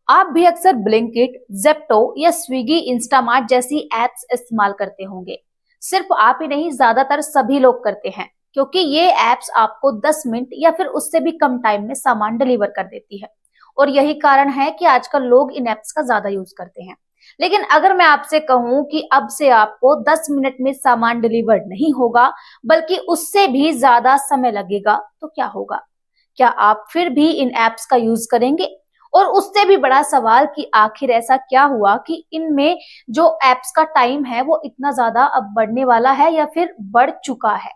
आप भी अक्सर ब्लिंकिट, जेप्टो या स्विगी, इंस्टामार्ट जैसी एप्स इस्तेमाल करते होंगे। सिर्फ आप ही नहीं, ज्यादातर सभी लोग करते हैं, क्योंकि ये एप्स आपको 10 मिनट या फिर उससे भी कम टाइम में सामान डिलीवर कर देती है। और यही कारण है कि आजकल लोग इन एप्स का ज्यादा यूज करते हैं। लेकिन अगर मैं आपसे कहूं कि अब से आपको 10 मिनट में सामान डिलीवर नहीं होगा, बल्कि उससे भी ज्यादा समय लगेगा, तो क्या होगा? क्या आप फिर भी इन एप्स का यूज करेंगे? और उससे भी बड़ा सवाल कि आखिर ऐसा क्या हुआ कि इनमें जो एप्स का टाइम है वो इतना ज्यादा अब बढ़ने वाला है या फिर बढ़ चुका है।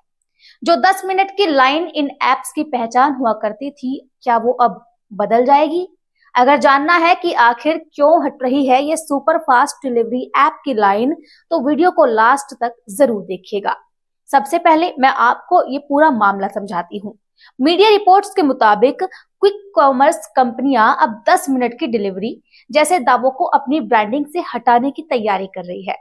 जो 10 मिनट की लाइन इन एप्स की पहचान हुआ करती थी, क्या वो अब बदल जाएगी? अगर जानना है कि आखिर क्यों हट रही है ये सुपर फास्ट डिलीवरी ऐप की लाइन, तो वीडियो को लास्ट तक जरूर देखिएगा। सबसे पहले मैं आपको ये पूरा मामला समझाती हूँ। मीडिया रिपोर्ट्स के मुताबिक क्विक कॉमर्स कंपनियां अब 10 मिनट की डिलीवरी जैसे दावों को अपनी ब्रांडिंग से हटाने की तैयारी कर रही है।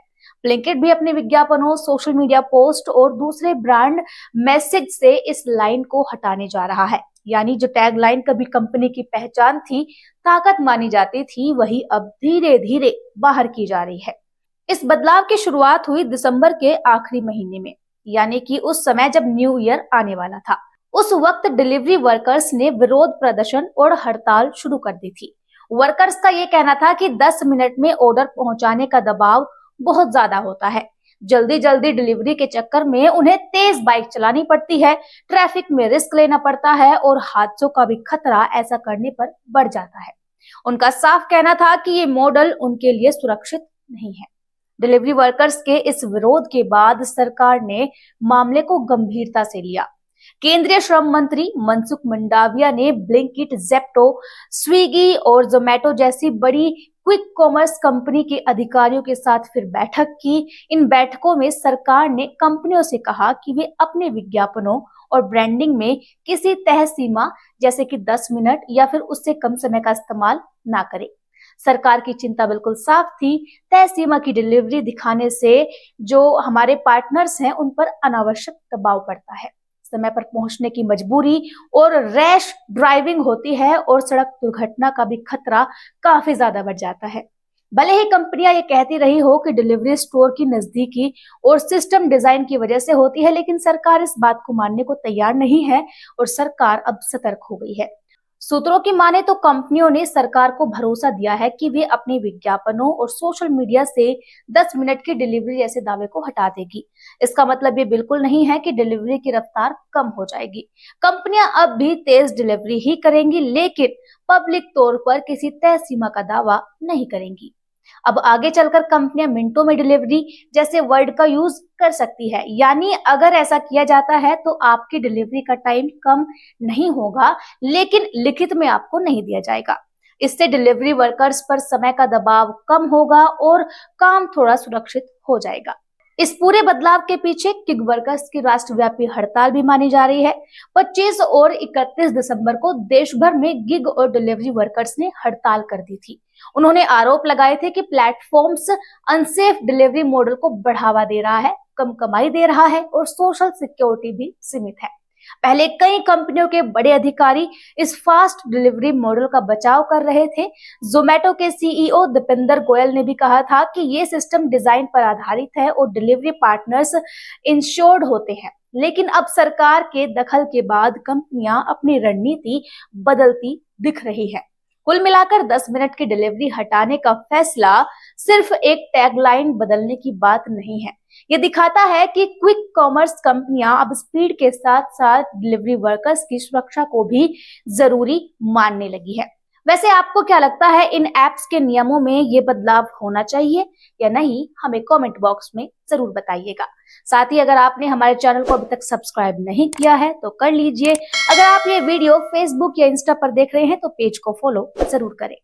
ब्लिंकिट भी अपने विज्ञापनों, सोशल मीडिया पोस्ट और दूसरे ब्रांड मैसेज से इस लाइन को हटाने जा रहा है। यानी जो टैग लाइन कभी कंपनी की पहचान थी, ताकत मानी जाती थी, वही अब धीरे धीरे बाहर की जा रही है। इस बदलाव की शुरुआत हुई दिसंबर के आखिरी महीने में, यानी कि उस समय जब न्यू ईयर आने वाला था। उस वक्त डिलीवरी वर्कर्स ने विरोध प्रदर्शन और हड़ताल शुरू कर दी थी। वर्कर्स का ये कहना था कि 10 मिनट में ऑर्डर पहुंचाने का दबाव बहुत ज्यादा होता है। जल्दी जल्दी डिलीवरी के चक्कर में उन्हें तेज बाइक चलानी पड़ती है, ट्रैफिक में रिस्क लेना पड़ता है और हादसों का भी खतरा ऐसा करने पर बढ़ जाता है। उनका साफ कहना था कि ये मॉडल उनके लिए सुरक्षित नहीं है। डिलीवरी वर्कर्स के इस विरोध के बाद सरकार ने मामले को गंभीरता से लिया। केंद्रीय श्रम मंत्री मनसुख मंडाविया ने ब्लिंकिट, जेप्टो, स्विगी और जोमेटो जैसी बड़ी क्विक कॉमर्स कंपनी के अधिकारियों के साथ फिर बैठक की। इन बैठकों में सरकार ने कंपनियों से कहा कि वे अपने विज्ञापनों और ब्रांडिंग में किसी तय सीमा जैसे कि 10 मिनट या फिर उससे कम समय का इस्तेमाल ना करें। सरकार की चिंता बिल्कुल साफ थी। तय सीमा की डिलीवरी दिखाने से जो हमारे पार्टनर्स हैं उन पर अनावश्यक दबाव पड़ता है, समय पर पहुंचने की मजबूरी और रैश ड्राइविंग होती है और सड़क दुर्घटना का भी खतरा काफी ज्यादा बढ़ जाता है। भले ही कंपनियां ये कहती रही हो कि डिलीवरी स्टोर की नजदीकी और सिस्टम डिजाइन की वजह से होती है, लेकिन सरकार इस बात को मानने को तैयार नहीं है और सरकार अब सतर्क हो गई है। सूत्रों की माने तो कंपनियों ने सरकार को भरोसा दिया है कि वे अपने विज्ञापनों और सोशल मीडिया से 10 मिनट की डिलीवरी जैसे दावे को हटा देगी। इसका मतलब ये बिल्कुल नहीं है कि डिलीवरी की रफ्तार कम हो जाएगी। कंपनियां अब भी तेज डिलीवरी ही करेंगी, लेकिन पब्लिक तौर पर किसी तय सीमा का दावा नहीं करेंगी। अब आगे चलकर कंपनियां मिनटों में डिलीवरी जैसे वर्ड का यूज कर सकती है। यानी अगर ऐसा किया जाता है तो आपकी डिलीवरी का टाइम कम नहीं होगा, लेकिन लिखित में आपको नहीं दिया जाएगा। इससे डिलीवरी वर्कर्स पर समय का दबाव कम होगा और काम थोड़ा सुरक्षित हो जाएगा। इस पूरे बदलाव के पीछे गिग वर्कर्स की राष्ट्रव्यापी हड़ताल भी मानी जा रही है। 25 और 31 दिसंबर को देश भर में गिग और डिलीवरी वर्कर्स ने हड़ताल कर दी थी। उन्होंने आरोप लगाए थे कि प्लेटफॉर्म्स अनसेफ डिलीवरी मॉडल को बढ़ावा दे रहा है, कम कमाई दे रहा है और सोशल सिक्योरिटी भी सीमित है। पहले कई कंपनियों के बड़े अधिकारी इस फास्ट डिलीवरी मॉडल का बचाव कर रहे थे। जोमेटो के सीईओ दीपेंद्र गोयल ने भी कहा था कि ये सिस्टम डिजाइन पर आधारित है और डिलीवरी पार्टनर्स इंश्योर्ड होते हैं। लेकिन अब सरकार के दखल के बाद कंपनियां अपनी रणनीति बदलती दिख रही है। कुल मिलाकर 10 मिनट की डिलीवरी हटाने का फैसला सिर्फ एक टैगलाइन बदलने की बात नहीं है। ये दिखाता है कि क्विक कॉमर्स कंपनियां अब स्पीड के साथ साथ डिलीवरी वर्कर्स की सुरक्षा को भी जरूरी मानने लगी है। वैसे आपको क्या लगता है, इन एप्स के नियमों में ये बदलाव होना चाहिए या नहीं? हमें कमेंट बॉक्स में जरूर बताइएगा। साथ ही अगर आपने हमारे चैनल को अभी तक सब्सक्राइब नहीं किया है तो कर लीजिए। अगर आप ये वीडियो फेसबुक या इंस्टा पर देख रहे हैं तो पेज को फॉलो जरूर करें।